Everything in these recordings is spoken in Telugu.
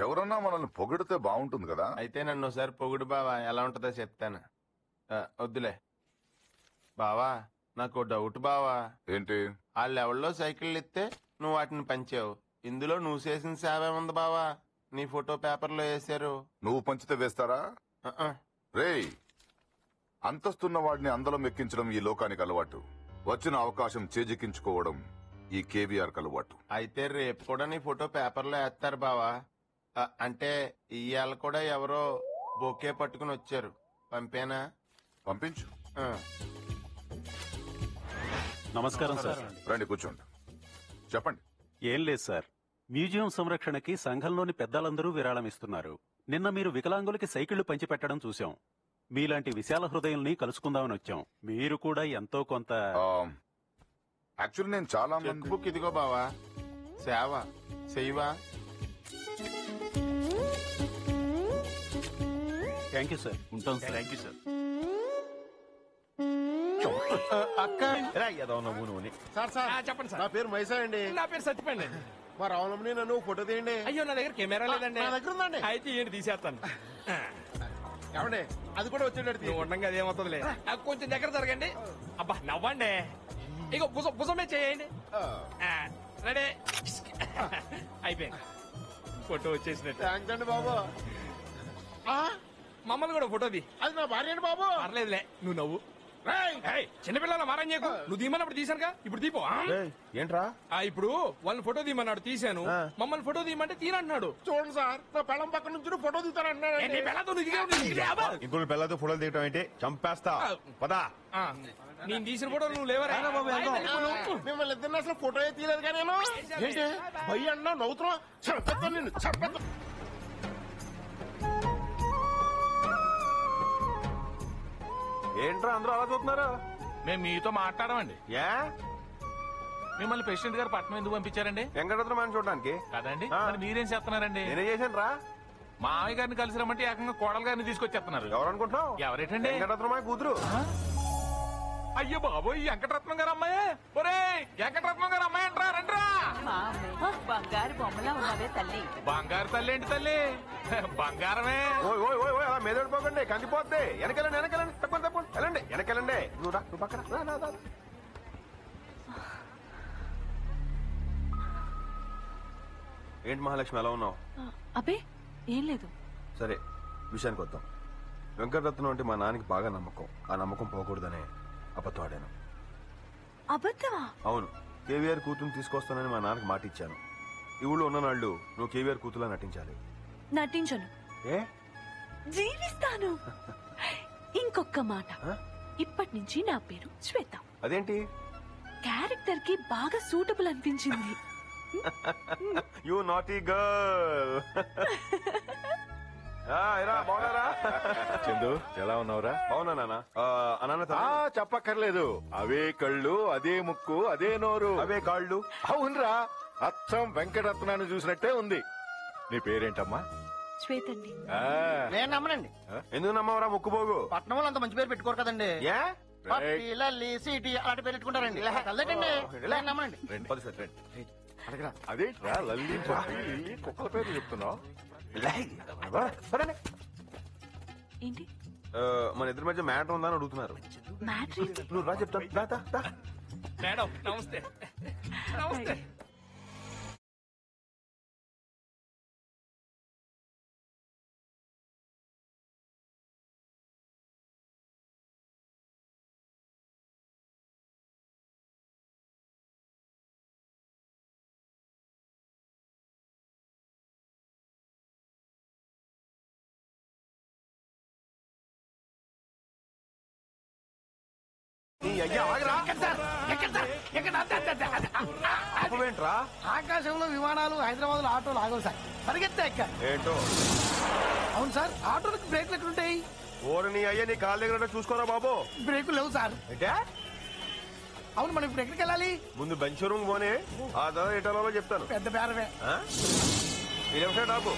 ఎవరన్నా మనల్ని పొగిడితే బాగుంటుంది కదా. అయితే నన్ను ఒకసారి పొగుడు బావా, ఎలా ఉంటుందో చెప్తాను. వద్దులే బావా, నాకు డౌట్ బావా. ఏంటి? ఆ లెవెల్లో సైకిళ్ళు ఇస్తే నువ్వు వాటిని పంచావు. ఇందులో నువ్వు చేసిన సేవ ఏముంది బావా? నీ ఫోటో పేపర్లో వేసారు. నువ్వు పంచితే వేస్తారా? రేయ్, అంతస్తున్న వాడిని అందలం ఎక్కించడం ఈ లోకానికి అలవాటు. వచ్చిన అవకాశం చేజిక్కించుకోవడం ఈ కేవీఆర్ అలవాటు. అయితే రేపు కూడా నీ ఫోటో పేపర్లో వేస్తారు బావా. అంటే ఇవాళ కూడా ఎవరో బొకే పట్టుకుని వచ్చారు. పంపేనా? పంపించు. నమస్కారం సార్. రండి, కూర్చోండి. చెప్పండి. ఏం లేదు సార్, మ్యూజియం సంరక్షణకి సంఘంలోని పెద్దలందరూ విరాళం ఇస్తున్నారు. నిన్న మీరు వికలాంగులకి సైకిళ్లు పంచిపెట్టడం చూశాం. మీలాంటి విశాల హృదయుల్ని కలుసుకుందామని వచ్చాం. మీరు కూడా ఎంతో కొంత. యాక్చువల్లీ నేను చాలా చెక్ బుక్ ఇదిగో బావా. సేవ చెయ్యవా? Thank you sir. ఉంటాం సార్. Thank you sir. అక్క చెప్పండి సార్. నా పేరు మైసా అండి. నా పేరు సత్యపండి. మా రావణంని నన్ను ఫోటో తీయండి. అయ్యో, నా దగ్గర కెమెరా లేదండి. నా దగ్గర ఉందండి. అయితే ఏంటి, తీసేస్తాను. ఏమండి, అది కూడా వచ్చేటట్టు నువ్వు ఉండగా అదేమవుతుందిలే. కొంచెం దగ్గర జరగండి. అబ్బా నవ్వండి. ఇక భుజమే చేయండి. రెడీ. అయిపోయింది, ఫోటో వచ్చేసినట్టు. థ్యాంక్స్ అండి బాబు. మమ్మల్ని కూడా ఫోటోది. అది నా భార్య అండి బాబు. పర్లేదులే, నువ్వు నవ్వు. చిన్నపిల్లల మారం చేయకు. నువ్వు తీయమన్నప్పుడు తీసానుగా, ఇప్పుడు తీపో. ఏంట్రా? ఇప్పుడు వాళ్ళని ఫోటో తీయమన్నాడు, తీశాను. మమ్మల్ని ఫోటో తీయమంటే తీనంటున్నాడు. చూడండి సార్, నా పెళ్ళం పక్క నుంచి ఫోటో తీస్తానంటున్నాడు. ఇంకొన్ని పిల్లలతో ఫోటోలు దిగటం ఏంటి? చంపేస్తా. పదా. నేను తీసిన ఫోటోలు నువ్వు లేవరా? మిమ్మల్ని ఇద్దరు అసలు ఫోటో తీయలేదు కానీ నేను. ఏంటి భయ్య అన్నా నవ్వుతున్నా? చంపేస్తాను నిన్ను, చంపేస్తా. ఏంట్రా అందరూ అలా చూస్తున్నారు? మేము మీతో మాట్లాడమండి. ఏ మిమ్మల్ని ప్రెసిడెంట్ గారు పట్నం ఎందుకు పంపించారండి? వెంకటరత్నం చూడడానికి. కదండి, మరి మీరేం చేస్తున్నారండి? నేనే చేశాను రా. మామయ్య గారిని కలిసి రమ్మంటే ఏకంగా కోడలు గారిని తీసుకొచ్చేస్తున్నారు. ఎవరనుకుంటున్నావు? ఎవరేటండి? వెంకటరత్నమాయ కూతురు. అయ్యో బాబోయ్, వెంకటరత్నం గారు అమ్మాయే. ఒరే, వెంకటరత్నం గారు అమ్మాయి అంటారా? రండిరా. బంగారు బొమ్మలా ఉన్నదే తల్లి. బంగారు తల్లి ఏంటి తల్లి? బంగారమే. ఓయ్ ఓయ్ ఓయ్ ఓయ్, అలా మీదడిపోకండి, కందిపోద్ది. వెనకెళ్ళండి, వెనకెళ్ళండి, తప్పండి తప్పండి, వెళ్ళండి, వెనకెళ్ళండి. నువ్వు రా, నువ్వు పక్కన. ఏంటి మహాలక్ష్మి, ఎలా ఉన్నావు? అబ్బే ఏం లేదు. సరే, విషయానికి వద్దాం. వెంకటరత్నం అంటే మా నాన్నకి బాగా నమ్మకం. ఆ నమ్మకం పోకూడదనే అబద్ధం ఆడాను. అబద్ధమా? అవును, కేవీఆర్ కూతురుని తీసుకొస్తానని మా నాన్నకి మాట ఇచ్చాను. ఈ ఊళ్ళో ఉన్న నాళ్ళు నువ్వు కేవీఆర్ కూతురులా నటించాలి. నటించను, ఏ జీవిస్తాను. ఇంకొక మాట, ఇప్పటి నుంచి నా పేరు శ్వేత. అదేంటి? క్యారెక్టర్ కి బాగా సూటబుల్ అనిపించింది. You naughty girl. బాగున్నారా చందు? ఎలా ఉన్నావురా? బాగున్నా నాన్న. చెప్పక్కర్లేదు. అవే కళ్ళు, అదే ముక్కు, అదే నోరు, అవే కాళ్ళు. అవునరా, అచ్చం వెంకటరత్నాన్ని చూసినట్టే ఉంది. నీ పేరేంటమ్మా? శ్వేతండి. నేను నమ్మనండి. ఎందుకు నమ్మవరా ముక్కుపోగు? పట్నం వాళ్ళు అంత మంచి పేరు పెట్టుకోరు కదండి. ఏ లల్లి సిటీ అలాంటి పేరు పెట్టుకుంటారండి. నమ్మనండి. అదేంట్రా లల్లి లిల్లీ కుక్కల పేరు చెప్తున్నావు? ఏంటి? మన ఇద్దరి మధ్య మ్యాటర్ ఉందని అడుగుతున్నారు. నువ్వు రా చెప్తాను. మేడం నమస్తే. నమస్తే. ఏంట్రా? ఆకాశంలో విమానాలు, హైదరాబాద్ లో ఆటోలు ఆగవు సార్. పరిగెత్తా ఎక్క. ఏంటో? అవును సార్, ఆటోలకు బ్రేక్లు ఎక్కడుంటాయి? ఓరని అయ్యా, నీ కాళ్ళ దగ్గర చూసుకోరా బాబు. బ్రేకులు లేవు సార్. అవును, మనం ఇప్పుడు ఎక్కడికి వెళ్ళాలి? ముందు బెంచ్ రూమ్ పోనీ, ఆ తర్వాత ఎటాలో చెప్తాను. పెద్ద బేరమే. డాబు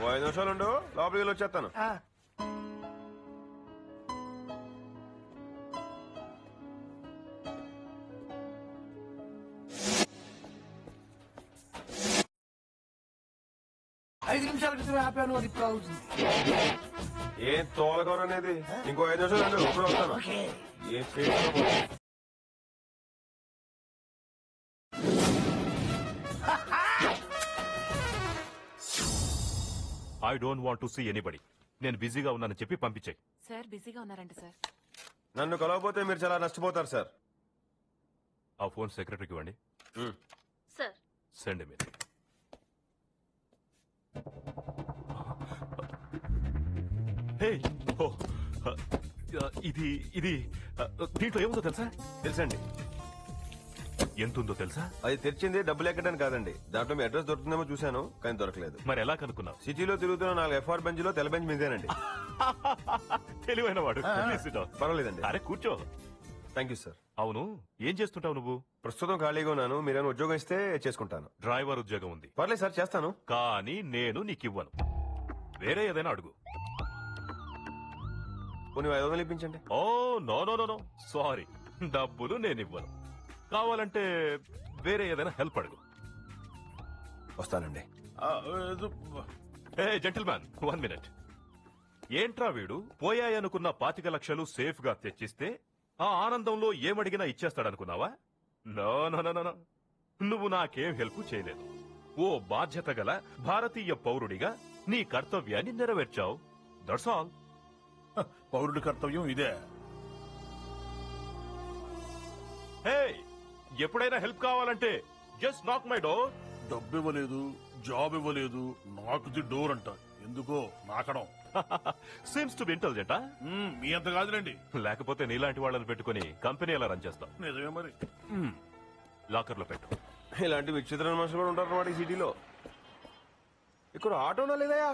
5 నిమిషాలు ఉండు, లోపలికి వెళ్ళి వచ్చేస్తాను. 5 నిమిషాల క్రితం ఆపాను, అది ఇప్పుడు అవుతుంది. ఏం తోలకూర అనేది ఇంకో 5 నిమిషాలు ఇప్పుడు వస్తాను. ఏం చేస్తున్నావు? I don't want to see anybody. నేను బిజీగా ఉన్నానని చెప్పి పంపించాయి. సార్ బిజీగా ఉన్నారంట సార్. నన్ను కలవకపోతే మీరు చాలా నష్టపోతారు సార్. ఆ ఫోన్ సెక్రటరీకి ఇవ్వండి. Sir send me. హే ఓ ఇది ఇది దీంట్లో ఏముందో తెలుసా? తెలుసండి. ఎంతుందో తెలుసా? అది తెరిచింది డబ్బులు ఎక్కడానికి కాదండి. దాంట్లో మీ అడ్రస్ దొరుకుతుందేమో చూశాను, కానీ దొరకలేదు. మరి ఎలా కనుక్కున్నావు? సిటీలో తిరుగుతున్న 4 FR బెంచ్ లో తెల్ల బెంచ్ మీదేనండి. తెలివైన వాడు. పర్వాలేదండి. అరే కూర్చో. Thank you sir. అవును, ఏం చేస్తుంటావు నువ్వు? ప్రస్తుతం ఖాళీగా ఉన్నాను. మీరేమైనా ఉద్యోగం ఇస్తే చేసుకుంటాను. డ్రైవర్ ఉద్యోగం ఉంది. పర్లేదు సార్, చేస్తాను. కానీ నేను నీకు ఇవ్వను. వేరే ఏదైనా అడుగు. కొన్ని 500 ఇప్పించండి. Oh no no no no sorry, డబ్బులు నేను ఇవ్వను. కావాలంటే వేరే ఏదైనా హెల్ప్ అడుగు. వస్తానండి. ఏ జెంటిల్మ్యాన్, 1 మినిట్. ఏంట్రా వీడు పోయాయనుకున్న 25 లక్షలు సేఫ్ గా తెచ్చిస్తే ఆ ఆనందంలో ఏమడిగినా ఇచ్చేస్తాడనుకున్నావా? నో నో నో నో, నువ్వు నాకేం హెల్ప్ చేయలేదు. ఓ బాధ్యత గల భారతీయ పౌరుడిగా నీ కర్తవ్యాన్ని నెరవేర్చావు. That's all. పౌరుడి కర్తవ్యం ఇదే. హే, ఎప్పుడైనా హెల్ప్ కావాలంటే జస్ట్ నాక్ మై డోర్. డబ్బు ఇవ్వలేదు, జాబ్ ఇవ్వలేదు, నాకు డోర్ అంట. ఎందుకో నాకడం. సిమ్స్ టు బి ఇంటెలిజెంటా? మీ అంత కాదులేండి. లేకపోతే నీలాంటి వాళ్ళని పెట్టుకుని కంపెనీ ఎలా రన్ చేస్తాం? నిజమే మరి. లాకర్ లో పెట్టు. ఇలాంటి విచిత్రమైన మనుషులు కూడా ఉంటారు అన్నమాట ఈ సిటీలో. ఇక్కడ ఆటోనా లేదయా?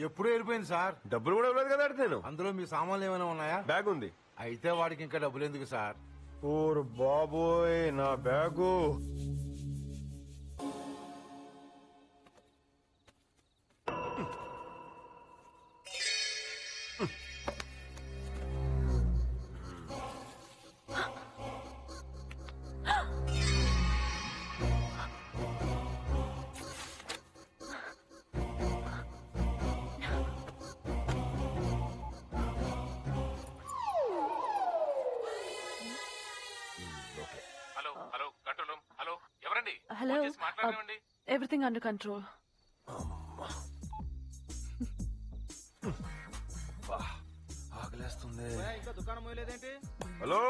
ఎప్పుడూ వెళ్ళిపోయింది సార్. డబ్బులు కూడా ఇవ్వలేదు కదా నేను. అందులో మీ సామాన్లు ఏమైనా ఉన్నాయా? బ్యాగ్ ఉంది. అయితే వాడికి ఇంకా డబ్బులు ఎందుకు సార్? ఓర్ బాబోయ్, నా bag. Hello, everything under control. ఆకలేస్తుంది. హలో,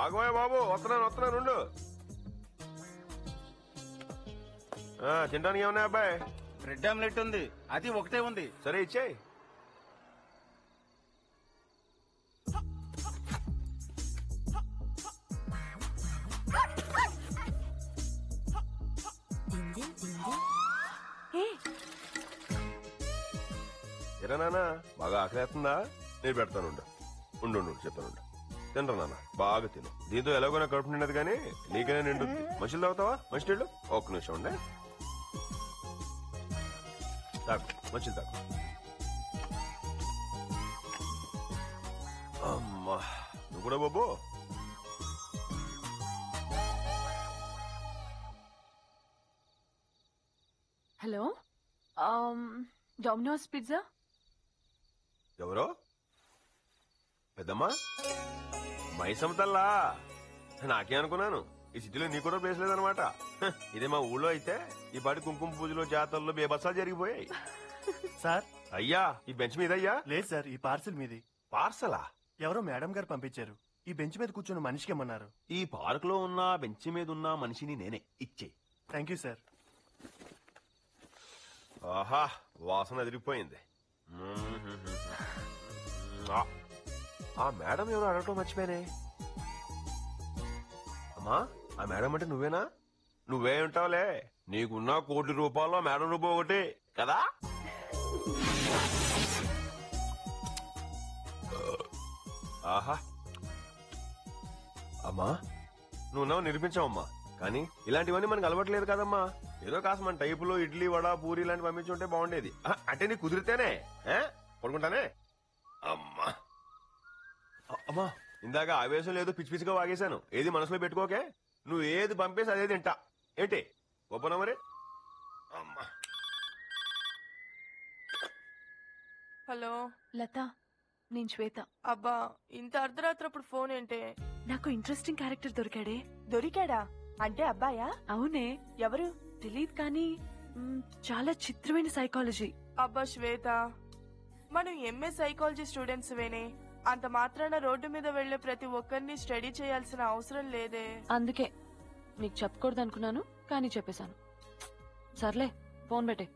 ఆగోయ్ బాబు, వస్తున్నాను ఉండు. తినడానికి ఏమన్నా అబ్బాయి? బ్రెడ్ ఆమ్లెట్ ఉంది, అది ఒకటే ఉంది. సరే ఇచ్చేయి. ఎరా నాన్న, బాగా ఆకలేస్తుందా? నేను పెడతాను. ఉండు చెప్తాను. తినరా నాన్న, బాగా తిను. దీంతో ఎలాగో నా కడుపు నిండదు కానీ నీకైనా నిండుద్ది. మనుషులు తాగుతావా? మంచి నీళ్ళు ఒక్క నిమిషం ఉండే. తాగు, మంచిది తాగు. అమ్మా, నువ్వు కూడా బాబు. Hello, Domino's pizza. ఎవరో పెద్దమ్మా? మైసమ్తల్లా, నాకే అనుకున్నాను. ఈ సిటీలో నీ కూడా ప్లేస్ లేదనమాట. ఇదే మా ఊళ్ళో అయితే ఈ పాటి కుంకుమ పూజలు, జాతరలు, బేబస్సాలు జరిగిపోయాయి. సార్, అయ్యా ఈ బెంచ్ మీద అయ్యా? లేదు సార్, ఈ పార్సల్ మీది. పార్సలా? ఎవరో మేడం గారు పంపించారు. ఈ బెంచ్ మీద కూర్చొని మనిషికి ఇమ్మన్నారు. ఈ పార్క్ లో ఉన్న బెంచ్ మీద ఉన్న మనిషిని నేనే. ఇచ్చే. Thank you sir. ఆహా, వాసన ఎదిరిపోయింది. ఆ మేడం ఎవరు అడగటం మర్చిపోయానే. అమ్మా, ఆ మేడం అంటే నువ్వేనా? నువ్వే ఉంటావులే. నీకున్న ₹1 కోటి మేడం రూపాయి ఒకటి కదా. ఆహా, అమ్మా నువ్వు నిరూపించావమ్మా. కానీ ఇలాంటివన్నీ మనకు అలవాట్లేదు కదమ్మా. ఏదో కాస్త మన టైపులో ఇడ్లీ, వడ, పూరి ఇలాంటి పంపించుంటే బాగుండేది. అంటే నీకు కుదిరితేనే పడుకుంటానే. అమ్మా అమ్మా, ఇందాక ఆవేశం లేదు, పిచ్చి పిచ్చిగా వాగేశాను. ఏది మనసులో పెట్టుకోకే. నువ్వు ఏది పంపేసి అదే తింటా. ఏంటి ఒప్పనా మరి? అమ్మా హలో లత, నేను శ్వేత. అబ్బా ఇంత అర్ధరాత్రప్పుడు ఫోన్ ఏంటే? నాకు ఇంట్రెస్టింగ్ క్యారెక్టర్ దొరికాడే. దొరికాడా? అంటే అబ్బాయా? అవునే. ఎవరు? తెలీదు కానీ చాలా చిత్రమైన సైకాలజీ. అబ్బా శ్వేత, మనం ఎంఏ సైకాలజీ స్టూడెంట్స్ వేనే, అంత మాత్రాన రోడ్డు మీద వెళ్లే ప్రతి ఒక్కరిని స్టడీ చేయాల్సిన అవసరం లేదే. అందుకే నీకు చెప్పకూడదు అనుకున్నాను, కానీ చెప్పేశాను. సర్లే, ఫోన్ పెట్టే.